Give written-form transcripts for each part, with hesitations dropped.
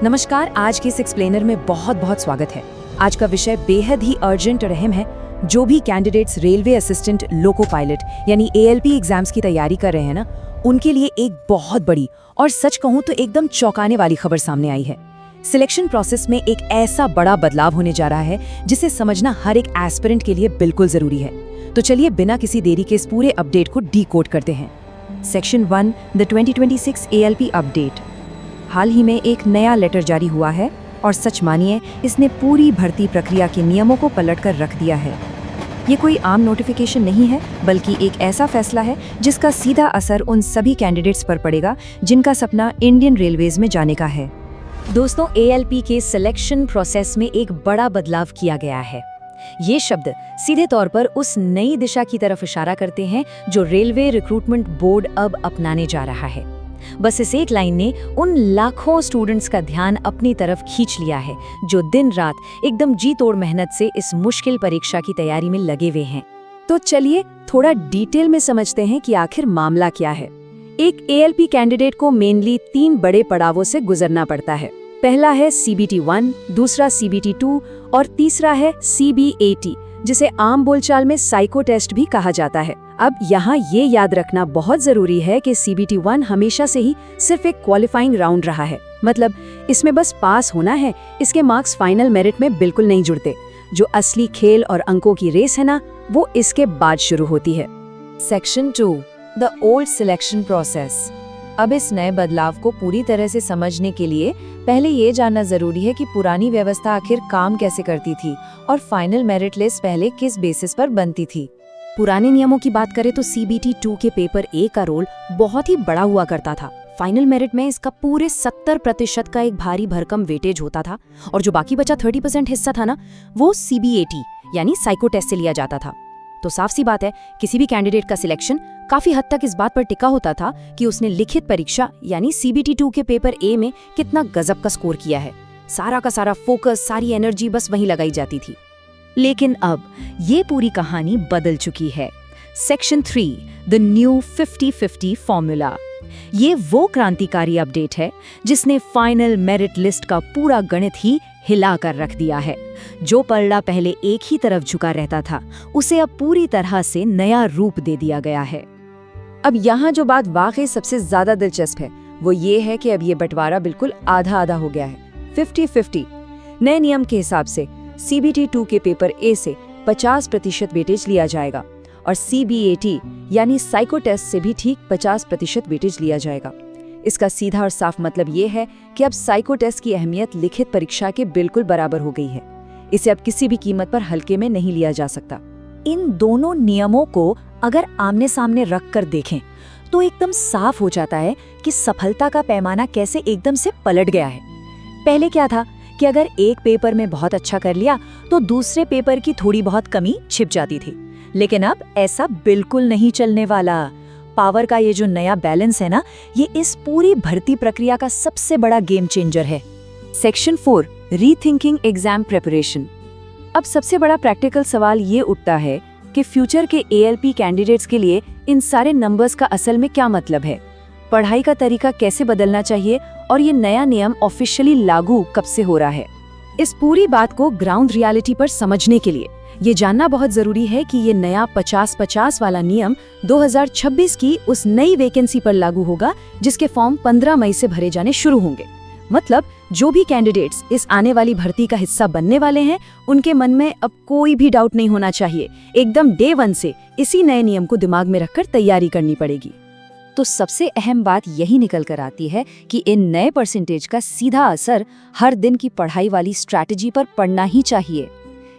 नमस्कार। आज के इस एक्सप्लेनर में बहुत बहुत स्वागत है। आज का विषय बेहद ही अर्जेंट और अहम है। जो भी candidates railway assistant loco pilot यानी ALP एग्जाम्स की तैयारी कर रहे हैं ना, उनके लिए एक बहुत बड़ी और सच कहूँ तो एकदम चौंकाने वाली खबर सामने आई है। सिलेक्शन प्रोसेस में एक ऐसा बड़ा बदलाव होने जा रहा है जिसे समझना हर एक एस्पिरेंट के लिए बिल्कुल जरूरी है। तो चलिए बिना किसी देरी के इस पूरे अपडेट को डीकोड करते हैं। Section 1 the 2026 ALP update. हाल ही में एक नया लेटर जारी हुआ है और सच मानिए इसने पूरी भर्ती प्रक्रिया के नियमों को पलटकर रख दिया है। ये कोई आम नोटिफिकेशन नहीं है, बल्कि एक ऐसा फैसला है जिसका सीधा असर उन सभी कैंडिडेट्स पर पड़ेगा जिनका सपना इंडियन रेलवेज में जाने का है। दोस्तों, ALP के सिलेक्शन प्रोसेस में एक बड़ा बदलाव किया गया है। ये शब्द सीधे तौर पर उस नई दिशा की तरफ इशारा करते हैं जो रेलवे रिक्रूटमेंट बोर्ड अब अपनाने जा रहा है। बस इस एक लाइन ने उन लाखों स्टूडेंट्स का ध्यान अपनी तरफ खींच लिया है जो दिन रात एकदम जी तोड़ मेहनत से इस मुश्किल परीक्षा की तैयारी में लगे हुए हैं। तो चलिए थोड़ा डिटेल में समझते हैं कि आखिर मामला क्या है। एक ALP कैंडिडेट को मेनली 3 बड़े पड़ावों से गुजरना पड़ता है। पहला है CBT 1, दूसरा CBT 2 और तीसरा है CBAT, जिसे आम बोलचाल में साइको टेस्ट भी कहा जाता है। अब यहाँ ये याद रखना बहुत जरूरी है कि CBT 1 हमेशा से ही सिर्फ एक क्वालिफाइंग राउंड रहा है। मतलब इसमें बस पास होना है, इसके मार्क्स फाइनल मेरिट में बिल्कुल नहीं जुड़ते। जो असली खेल और अंकों की रेस है ना, वो इसके बाद शुरू होती है। Section 2 the old selection process. अब इस नए बदलाव को पूरी तरह से समझने के लिए पहले ये जानना जरूरी है कि पुरानी व्यवस्था आखिर काम कैसे करती थी और फाइनल मेरिट लिस्ट पहले किस बेसिस पर बनती थी। पुराने नियमों की बात करें तो CBT 2 के पेपर A का रोल बहुत ही बड़ा हुआ करता था। फाइनल मेरिट में इसका पूरे 70% का एक भारी भरकम वेटेज होता था और जो बाकी बचा 30% हिस्सा था ना, वो CBAT यानी साइको टेस्ट से लिया जाता था। तो साफ सी बात है, किसी भी कैंडिडेट का सिलेक्शन काफी हद तक इस बात पर टिका होता था कि उसने लिखित परीक्षा यानी CBT 2 के पेपर A में कितना गजब का स्कोर किया है। सारा का सारा फोकस, सारी एनर्जी बस वहीं लगाई जाती थी। लेकिन अब ये पूरी कहानी बदल चुकी है। Section 3 the new 50-50 formula. ये वो क्रांतिकारी अपडेट है जिसने फाइनल मेरिट लिस्ट का पूरा गणित ही हिला कर रख दिया है। जो पलड़ा पहले एक ही तरफ झुका रहता था, उसे अब पूरी तरह से नया रूप दे दिया गया है। अब यहाँ जो बात वाकई सबसे ज्यादा दिलचस्प है वो ये है कि अब ये बंटवारा बिल्कुल आधा आधा हो गया है, 50-50। नए नियम के हिसाब से CBT 2 के पेपर A से 50% वेटेज लिया जाएगा और CBAT यानी साइको टेस्ट से भी ठीक 50% वेटेज लिया जाएगा। इसका सीधा और साफ मतलब ये है कि अब साइको टेस्ट की अहमियत लिखित परीक्षा के बिल्कुल बराबर हो गई है। इसे अब किसी भी कीमत पर हल्के में नहीं लिया जा सकता। इन दोनों नियमों को अगर आमने सामने रख कर देखें तो एकदम साफ हो जाता है कि सफलता का पैमाना कैसे एकदम से पलट गया है। पहले क्या था कि अगर एक पेपर में बहुत अच्छा कर लिया तो दूसरे पेपर की थोड़ी बहुत कमी छिप जाती थी, लेकिन अब ऐसा बिल्कुल नहीं चलने वाला। पावर का ये जो नया बैलेंस है ना, ये इस पूरी भर्ती प्रक्रिया का सबसे बड़ा गेम चेंजर है। Section 4 rethinking exam preparation. अब सबसे बड़ा प्रैक्टिकल सवाल ये उठता है कि फ्यूचर के ALP कैंडिडेट्स के लिए इन सारे नंबर्स का असल में क्या मतलब है, पढ़ाई का तरीका कैसे बदलना चाहिए और ये नया नियम ऑफिशियली लागू कब से हो रहा है। इस पूरी बात को ग्राउंड रियलिटी पर समझने के लिए ये जानना बहुत जरूरी है कि ये नया 50-50 वाला नियम 2026 की उस नई वैकेंसी पर लागू होगा जिसके फॉर्म 15 मई से भरे जाने शुरू होंगे। मतलब जो भी कैंडिडेट्स इस आने वाली भर्ती का हिस्सा बनने वाले हैं, उनके मन में अब कोई भी डाउट नहीं होना चाहिए। एकदम डे 1 से इसी नए नियम को दिमाग में रखकर तैयारी करनी पड़ेगी। तो सबसे अहम बात यही निकल कर आती है कि इन नए परसेंटेज का सीधा असर हर दिन की पढ़ाई वाली स्ट्रैटेजी पर पड़ना ही चाहिए।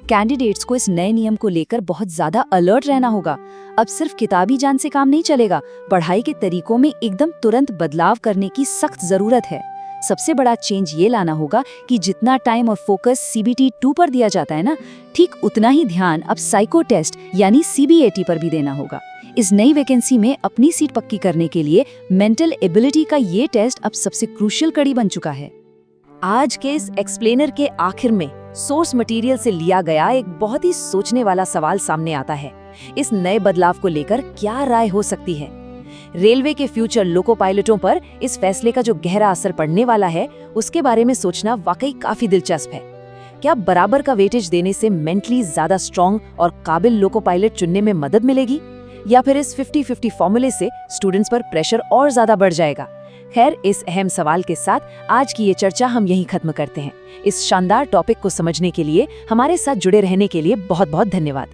कैंडिडेट्स को इस नए नियम को लेकर बहुत ज्यादा अलर्ट रहना होगा। अब सिर्फ किताबी ज्ञान से काम नहीं चलेगा, पढ़ाई के तरीकों में एकदम तुरंत बदलाव करने की सख्त जरूरत है। सबसे बड़ा चेंज ये लाना होगा कि जितना टाइम और फोकस CBT 2 पर दिया जाता है ना, ठीक उतना ही ध्यान अब साइको टेस्ट यानी CBAT पर भी देना होगा। इस नई वैकेंसी में अपनी सीट पक्की करने के लिए मेंटल एबिलिटी का ये टेस्ट अब सबसे क्रूशियल कड़ी बन चुका है। आज के इस एक्सप्लेनर के आखिर में सोर्स मटेरियल से लिया गया एक बहुत ही सोचने वाला सवाल सामने आता है। इस नए बदलाव को लेकर क्या राय हो सकती है? रेलवे के फ्यूचर लोको पायलटों पर इस फैसले का जो गहरा असर पड़ने वाला है उसके बारे में सोचना वाकई काफी दिलचस्प है। क्या बराबर का वेटेज देने से मेंटली ज्यादा स्ट्रॉन्ग और काबिल लोको पायलट चुनने में मदद मिलेगी, या फिर इस 50-50 फॉर्मूले से स्टूडेंट्स पर प्रेशर और ज्यादा बढ़ जाएगा? खैर, इस अहम सवाल के साथ आज की ये चर्चा हम यहीं खत्म करते हैं। इस शानदार टॉपिक को समझने के लिए हमारे साथ जुड़े रहने के लिए बहुत बहुत धन्यवाद।